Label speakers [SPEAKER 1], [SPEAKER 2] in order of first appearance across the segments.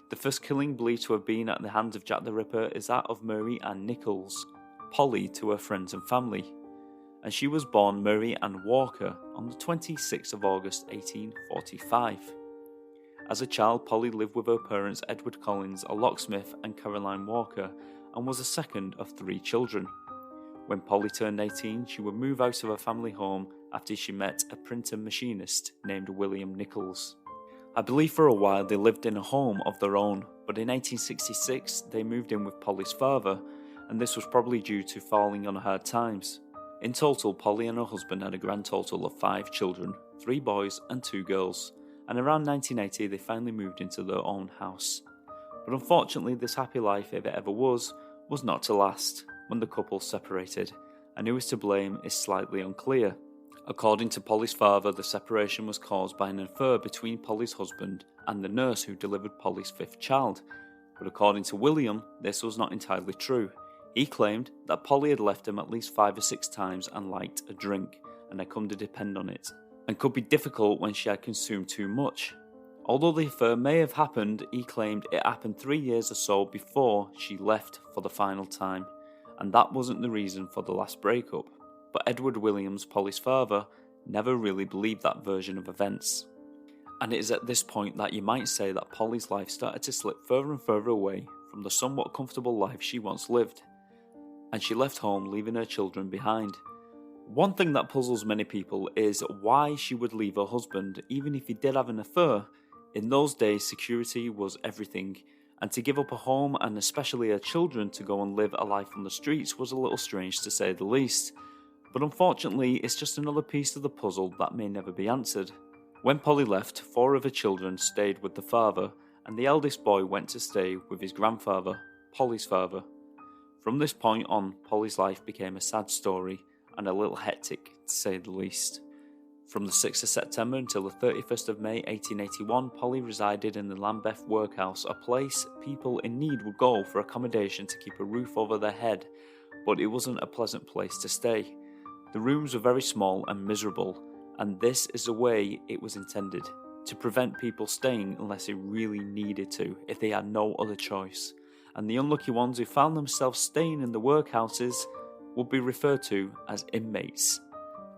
[SPEAKER 1] The first killing believed to have been at the hands of Jack the Ripper is that of Mary Ann Nichols, Polly to her friends and family, and she was born Mary Ann Walker on the 26th of August 1845. As a child, Polly lived with her parents Edward Collins, a locksmith, and Caroline Walker, and was the second of 3 children. When Polly turned 18, she would move out of her family home after she met a printer machinist named William Nichols. I believe for a while they lived in a home of their own, but in 1866 they moved in with Polly's father, and this was probably due to falling on hard times. In total, Polly and her husband had a grand total of 5 children, 3 boys and 2 girls, and around 1980 they finally moved into their own house. But unfortunately, this happy life, if it ever was not to last when the couple separated, and who is to blame is slightly unclear. According to Polly's father, the separation was caused by an affair between Polly's husband and the nurse who delivered Polly's 5th child, but according to William, this was not entirely true. He claimed that Polly had left him at least 5 or 6 times and liked a drink, and had come to depend on it, and could be difficult when she had consumed too much. Although the affair may have happened, he claimed it happened 3 years or so before she left for the final time, and that wasn't the reason for the last breakup. But Edward Williams, Polly's father, never really believed that version of events. And it is at this point that you might say that Polly's life started to slip further and further away from the somewhat comfortable life she once lived, and she left home leaving her children behind. One thing that puzzles many people is why she would leave her husband even if he did have an affair. In those days, security was everything, and to give up a home and especially her children to go and live a life on the streets was a little strange to say the least. But unfortunately, it's just another piece of the puzzle that may never be answered. When Polly left, 4 of her children stayed with the father, and the eldest boy went to stay with his grandfather, Polly's father. From this point on, Polly's life became a sad story and a little hectic, to say the least. From the 6th of September until the 31st of May 1881, Polly resided in the Lambeth workhouse, a place people in need would go for accommodation to keep a roof over their head, but it wasn't a pleasant place to stay. The rooms were very small and miserable, and this is the way it was intended, to prevent people staying unless they really needed to, if they had no other choice. And the unlucky ones who found themselves staying in the workhouses would be referred to as inmates,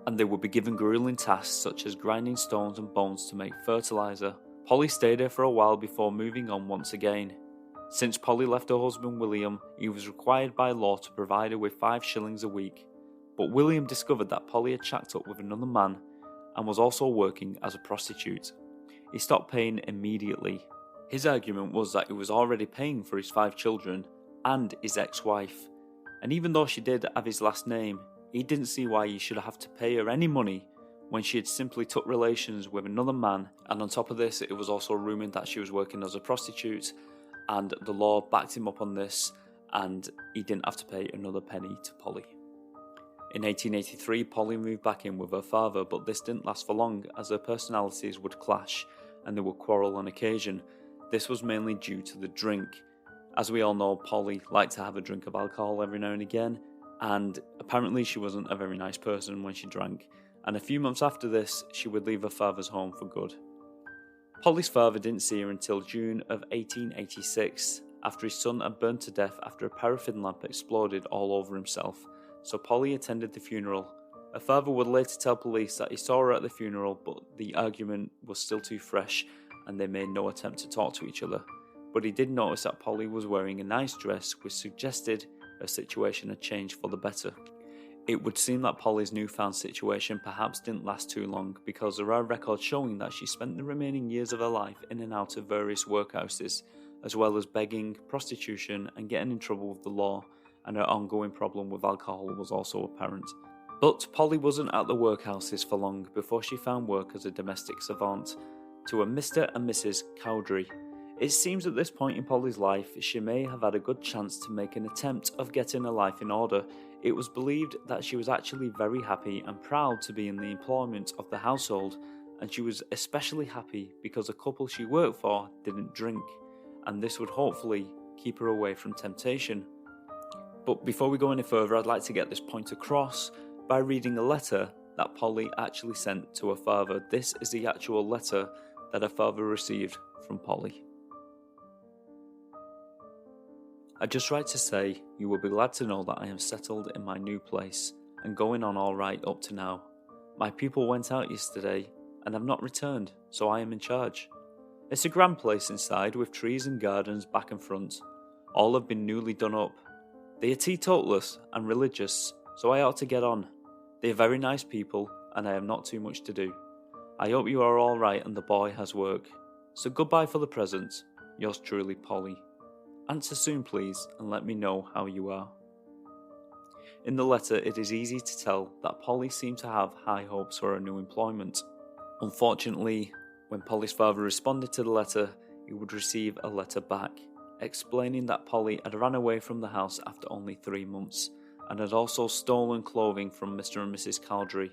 [SPEAKER 1] and they would be given grueling tasks such as grinding stones and bones to make fertilizer. Polly stayed there for a while before moving on once again. Since Polly left her husband William, he was required by law to provide her with 5 shillings a week. But William discovered that Polly had shacked up with another man and was also working as a prostitute. He stopped paying immediately. His argument was that he was already paying for his 5 children and his ex-wife, and even though she did have his last name, he didn't see why he should have to pay her any money when she had simply took relations with another man, and on top of this, it was also rumoured that she was working as a prostitute, and the law backed him up on this, and he didn't have to pay another penny to Polly. In 1883, Polly moved back in with her father, but this didn't last for long as their personalities would clash and they would quarrel on occasion. This was mainly due to the drink. As we all know, Polly liked to have a drink of alcohol every now and again, and apparently she wasn't a very nice person when she drank, and a few months after this, she would leave her father's home for good. Polly's father didn't see her until June of 1886, after his son had burned to death after a paraffin lamp exploded all over himself. So Polly attended the funeral. Her father would later tell police that he saw her at the funeral, but the argument was still too fresh and they made no attempt to talk to each other. But he did notice that Polly was wearing a nice dress, which suggested her situation had changed for the better. It would seem that Polly's newfound situation perhaps didn't last too long, because there are records showing that she spent the remaining years of her life in and out of various workhouses, as well as begging, prostitution and getting in trouble with the law, and her ongoing problem with alcohol was also apparent. But Polly wasn't at the workhouses for long before she found work as a domestic servant to a Mr. and Mrs. Cowdery. It seems at this point in Polly's life she may have had a good chance to make an attempt of getting her life in order. It was believed that she was actually very happy and proud to be in the employment of the household, and she was especially happy because the couple she worked for didn't drink, and this would hopefully keep her away from temptation. But before we go any further, I'd like to get this point across by reading a letter that Polly actually sent to her father. This is the actual letter that her father received from Polly. I'd just write to say you will be glad to know that I am settled in my new place and going on all right up to now. My people went out yesterday and have not returned, so I am in charge. It's a grand place inside with trees and gardens back and front. All have been newly done up. They are teetotalers and religious, so I ought to get on. They are very nice people and I have not too much to do. I hope you are all right and the boy has work. So goodbye for the present. Yours truly, Polly. Answer soon please and let me know how you are. In the letter, it is easy to tell that Polly seemed to have high hopes for her new employment. Unfortunately, when Polly's father responded to the letter, he would receive a letter back, explaining that Polly had run away from the house after only 3 months, and had also stolen clothing from Mr. and Mrs. Caldry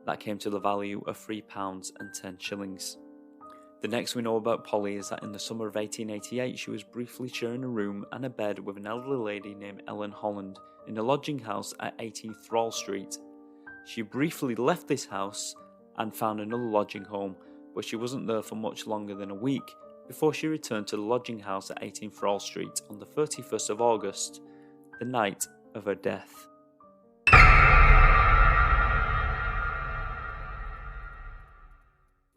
[SPEAKER 1] that came to the value of £3 and 10 shillings. The next we know about Polly is that in the summer of 1888 she was briefly sharing a room and a bed with an elderly lady named Ellen Holland in a lodging house at 18 Thrall Street. She briefly left this house and found another lodging home, but she wasn't there for much longer than a week before she returned to the lodging house at 18 Thrall Street on the 31st of August, the night of her death.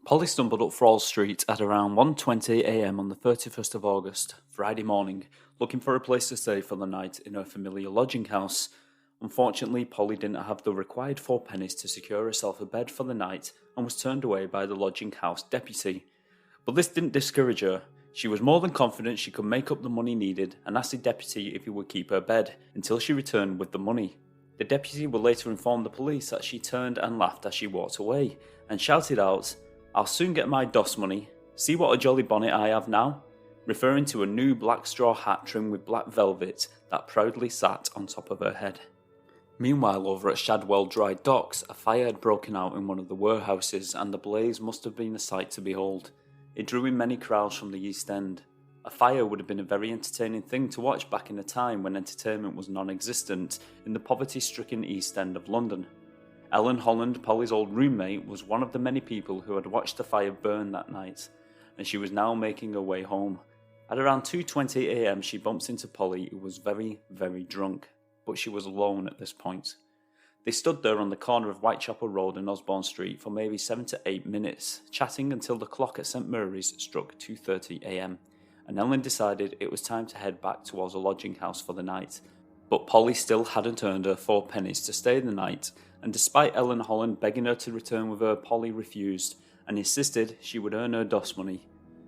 [SPEAKER 1] Polly stumbled up Thrall Street at around 1:20 a.m. on the 31st of August, Friday morning, looking for a place to stay for the night in her familiar lodging house. Unfortunately, Polly didn't have the required 4 pennies to secure herself a bed for the night and was turned away by the lodging house deputy. But this didn't discourage her. She was more than confident she could make up the money needed and asked the deputy if he would keep her bed until she returned with the money. The deputy would later inform the police that she turned and laughed as she walked away and shouted out, "I'll soon get my DOS money. See what a jolly bonnet I have now," referring to a new black straw hat trimmed with black velvet that proudly sat on top of her head. Meanwhile, over at Shadwell Dry Docks, a fire had broken out in one of the warehouses and the blaze must have been a sight to behold. It drew in many crowds from the East End. A fire would have been a very entertaining thing to watch back in a time when entertainment was non-existent in the poverty-stricken East End of London. Ellen Holland, Polly's old roommate, was one of the many people who had watched the fire burn that night, and she was now making her way home. At around 2:20 a.m. she bumped into Polly, who was very, very drunk, but she was alone at this point. They stood there on the corner of Whitechapel Road and Osborne Street for maybe 7 to 8 minutes, chatting until the clock at St Mary's struck 2:30 a.m, and Ellen decided it was time to head back towards a lodging house for the night. But Polly still hadn't earned her 4 pennies to stay the night, and despite Ellen Holland begging her to return with her, Polly refused and insisted she would earn her DOS money.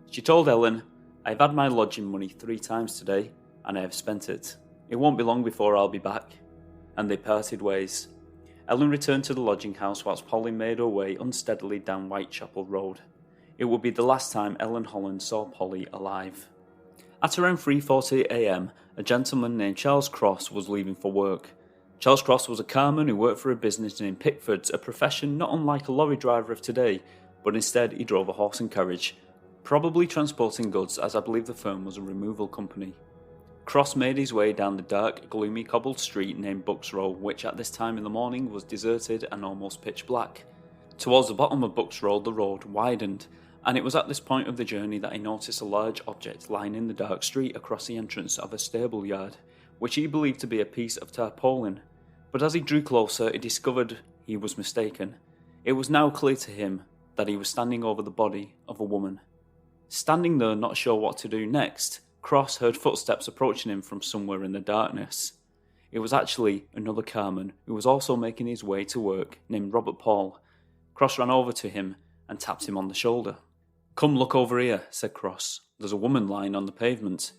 [SPEAKER 1] She told Ellen, "I've had my lodging money 3 times today, and I have spent it. It won't be long before I'll be back." And they parted ways. Ellen returned to the lodging house whilst Polly made her way unsteadily down Whitechapel Road. It would be the last time Ellen Holland saw Polly alive. At around 3:40 a.m, a gentleman named Charles Cross was leaving for work. Charles Cross was a carman who worked for a business named Pickford's, a profession not unlike a lorry driver of today, but instead he drove a horse and carriage, probably transporting goods, as I believe the firm was a removal company. Cross made his way down the dark, gloomy cobbled street named Bucks Row, which at this time in the morning was deserted and almost pitch black. Towards the bottom of Bucks Row the road widened, and it was at this point of the journey that he noticed a large object lying in the dark street across the entrance of a stable yard, which he believed to be a piece of tarpaulin. But as he drew closer, he discovered he was mistaken. It was now clear to him that he was standing over the body of a woman. Standing there, not sure what to do next, Cross heard footsteps approaching him from somewhere in the darkness. It was actually another carman who was also making his way to work, named Robert Paul. Cross ran over to him and tapped him on the shoulder. "Come look over here," said Cross. "There's a woman lying on the pavement."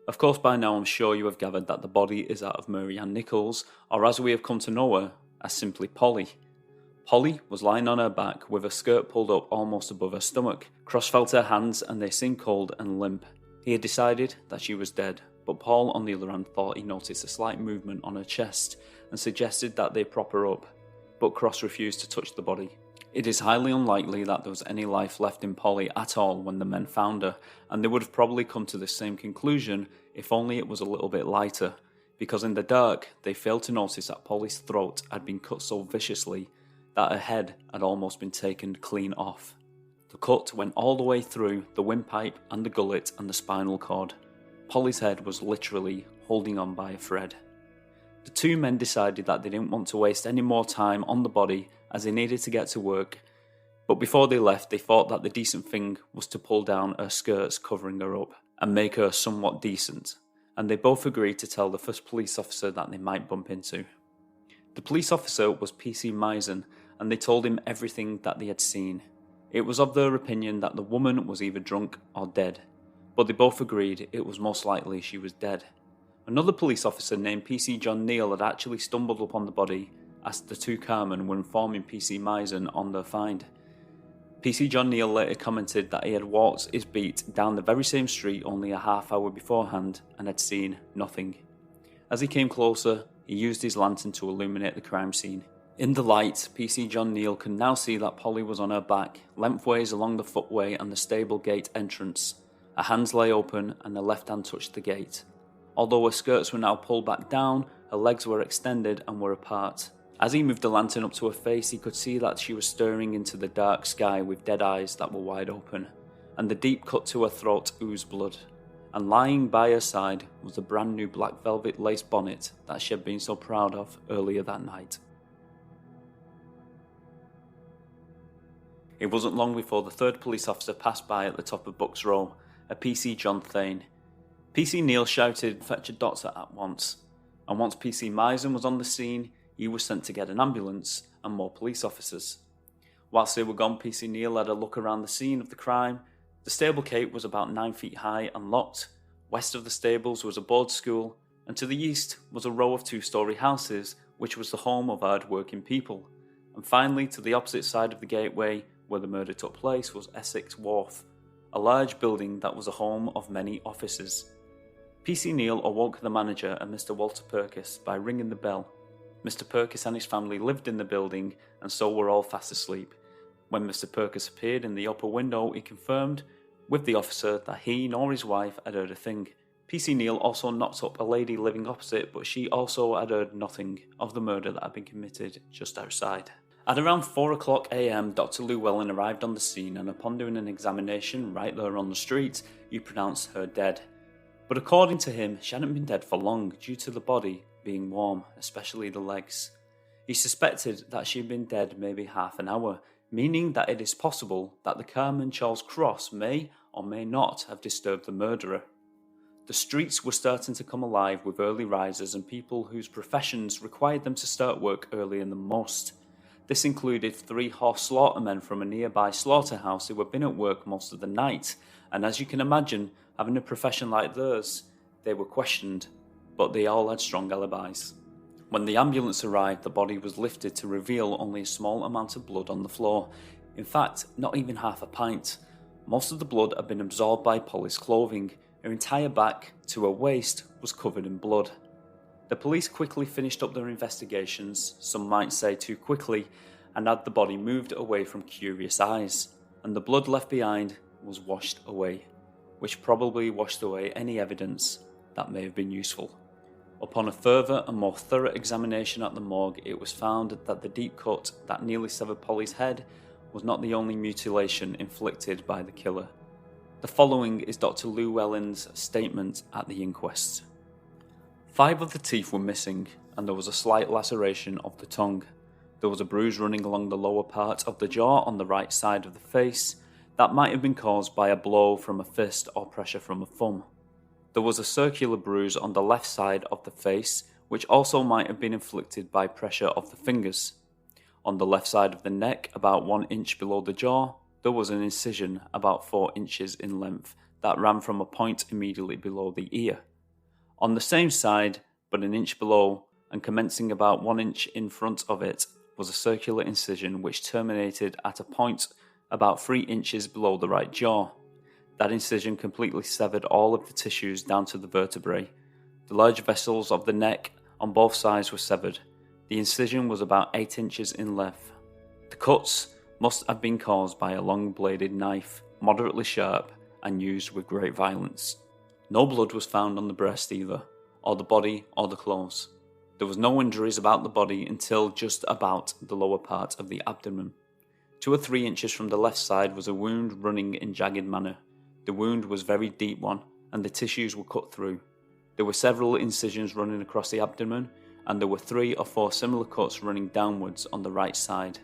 [SPEAKER 1] Of course, by now I'm sure you have gathered that the body is that of Mary Ann Nichols, or as we have come to know her, as simply Polly. Polly was lying on her back with her skirt pulled up almost above her stomach. Cross felt her hands and they seemed cold and limp. He had decided that she was dead, but Paul on the other hand thought he noticed a slight movement on her chest and suggested that they prop her up, but Cross refused to touch the body. It is highly unlikely that there was any life left in Polly at all when the men found her, and they would have probably come to the same conclusion if only it was a little bit lighter, because in the dark they failed to notice that Polly's throat had been cut so viciously that her head had almost been taken clean off. The cut went all the way through the windpipe and the gullet and the spinal cord. Polly's head was literally holding on by a thread. The two men decided that they didn't want to waste any more time on the body as they needed to get to work, but before they left they thought that the decent thing was to pull down her skirts covering her up and make her somewhat decent, and they both agreed to tell the first police officer that they might bump into. The police officer was PC Misen, and they told him everything that they had seen. It was of their opinion that the woman was either drunk or dead, but they both agreed it was most likely she was dead. Another police officer named PC John Neal had actually stumbled upon the body as the two carmen were informing PC Misen on their find. PC John Neal later commented that he had walked his beat down the very same street only a half hour beforehand and had seen nothing. As he came closer, he used his lantern to illuminate the crime scene. In the light, PC John Neal could now see that Polly was on her back, lengthways along the footway and the stable gate entrance. Her hands lay open and her left hand touched the gate. Although her skirts were now pulled back down, her legs were extended and were apart. As he moved the lantern up to her face, he could see that she was staring into the dark sky with dead eyes that were wide open, and the deep cut to her throat oozed blood. And lying by her side was the brand new black velvet lace bonnet that she had been so proud of earlier that night. It wasn't long before the third police officer passed by at the top of Bucks Row, a PC John Thane. PC Neal shouted, "Fetch a doctor at once," and once PC Misen was on the scene, he was sent to get an ambulance and more police officers. Whilst they were gone, PC Neal had a look around the scene of the crime. The stable gate was about 9 feet high and locked. West of the stables was a board school, and to the east was a row of 2-story houses, which was the home of hard-working people. And finally, to the opposite side of the gateway, where the murder took place, was Essex Wharf, a large building that was a home of many offices. PC Neal awoke the manager and Mr. Walter Purkis by ringing the bell. Mr. Purkis and his family lived in the building, and so were all fast asleep. When Mr. Purkis appeared in the upper window, he confirmed with the officer that he nor his wife had heard a thing. PC Neal also knocked up a lady living opposite, but she also had heard nothing of the murder that had been committed just outside. At around 4 AM, Dr. Llewellyn arrived on the scene, and upon doing an examination right there on the street, he pronounced her dead. But according to him, she hadn't been dead for long due to the body being warm, especially the legs. He suspected that she had been dead maybe half an hour, meaning that it is possible that the Carmen Charles Cross may or may not have disturbed the murderer. The streets were starting to come alive with early risers and people whose professions required them to start work earlier than most. This included 3 horse slaughtermen from a nearby slaughterhouse who had been at work most of the night, and as you can imagine, having a profession like theirs, they were questioned, but they all had strong alibis. When the ambulance arrived, the body was lifted to reveal only a small amount of blood on the floor. In fact, not even half a pint. Most of the blood had been absorbed by Polly's clothing. Her entire back to her waist was covered in blood. The police quickly finished up their investigations, some might say too quickly, and had the body moved away from curious eyes, and the blood left behind was washed away, which probably washed away any evidence that may have been useful. Upon a further and more thorough examination at the morgue, it was found that the deep cut that nearly severed Polly's head was not the only mutilation inflicted by the killer. The following is Dr. Llewellyn's statement at the inquest. 5 of the teeth were missing, and there was a slight laceration of the tongue. There was a bruise running along the lower part of the jaw on the right side of the face that might have been caused by a blow from a fist or pressure from a thumb. There was a circular bruise on the left side of the face, which also might have been inflicted by pressure of the fingers. On the left side of the neck, about 1 inch below the jaw, there was an incision about 4 inches in length that ran from a point immediately below the ear. On the same side, but an inch below, and commencing about 1 inch in front of it, was a circular incision which terminated at a point about 3 inches below the right jaw. That incision completely severed all of the tissues down to the vertebrae. The large vessels of the neck on both sides were severed. The incision was about 8 inches in length. The cuts must have been caused by a long-bladed knife, moderately sharp, and used with great violence. No blood was found on the breast either, or the body, or the clothes. There was no injuries about the body until just about the lower part of the abdomen. 2 or 3 inches from the left side was a wound running in jagged manner. The wound was a very deep one, and the tissues were cut through. There were several incisions running across the abdomen, and there were 3 or 4 similar cuts running downwards on the right side,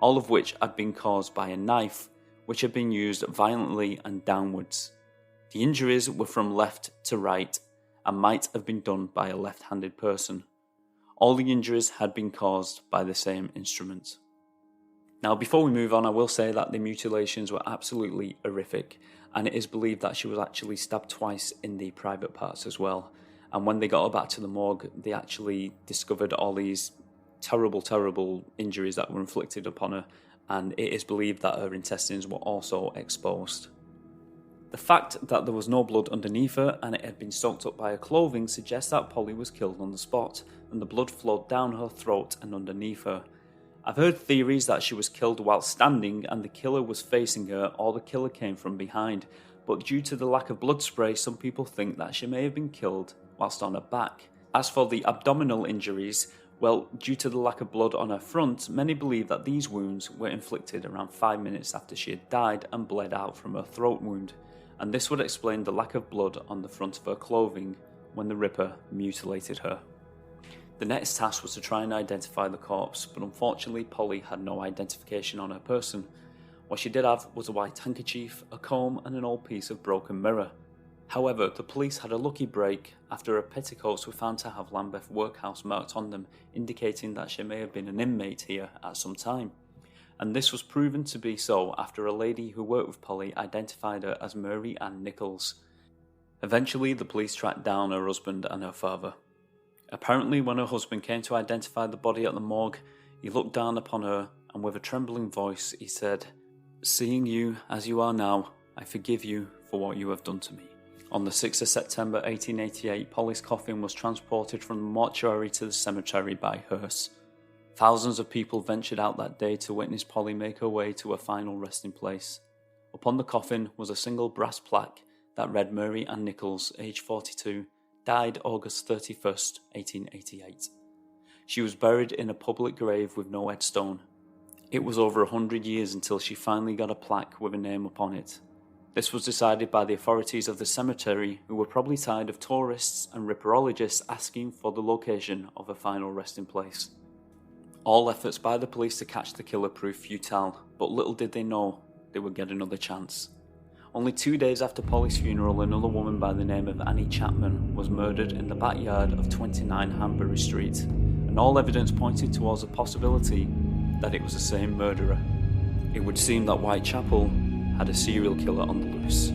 [SPEAKER 1] all of which had been caused by a knife which had been used violently and downwards. The injuries were from left to right and might have been done by a left-handed person. All the injuries had been caused by the same instrument. Now, before we move on, I will say that the mutilations were absolutely horrific, and it is believed that she was actually stabbed twice in the private parts as well. And when they got her back to the morgue, they actually discovered all these terrible, terrible injuries that were inflicted upon her, and it is believed that her intestines were also exposed. The fact that there was no blood underneath her and it had been soaked up by her clothing suggests that Polly was killed on the spot, and the blood flowed down her throat and underneath her. I've heard theories that she was killed while standing and the killer was facing her, or the killer came from behind, but due to the lack of blood spray, some people think that she may have been killed whilst on her back. As for the abdominal injuries, well, due to the lack of blood on her front, many believe that these wounds were inflicted around 5 minutes after she had died and bled out from her throat wound, and this would explain the lack of blood on the front of her clothing when the Ripper mutilated her. The next task was to try and identify the corpse, but unfortunately Polly had no identification on her person. What she did have was a white handkerchief, a comb and an old piece of broken mirror. However, the police had a lucky break after her petticoats were found to have Lambeth Workhouse marked on them, indicating that she may have been an inmate here at some time. And this was proven to be so after a lady who worked with Polly identified her as Mary Ann Nichols. Eventually, the police tracked down her husband and her father. Apparently, when her husband came to identify the body at the morgue, he looked down upon her and with a trembling voice he said, "Seeing you as you are now, I forgive you for what you have done to me." On the 6th of September 1888, Polly's coffin was transported from the mortuary to the cemetery by hearse. Thousands of people ventured out that day to witness Polly make her way to her final resting place. Upon the coffin was a single brass plaque that read Mary Ann Nichols, age 42, died August 31st, 1888. She was buried in a public grave with no headstone. It was over 100 years until she finally got a plaque with a name upon it. This was decided by the authorities of the cemetery, who were probably tired of tourists and ripperologists asking for the location of her final resting place. All efforts by the police to catch the killer proved futile, but little did they know they would get another chance. Only 2 days after Polly's funeral, another woman by the name of Annie Chapman was murdered in the backyard of 29 Hanbury Street, and all evidence pointed towards the possibility that it was the same murderer. It would seem that Whitechapel had a serial killer on the loose.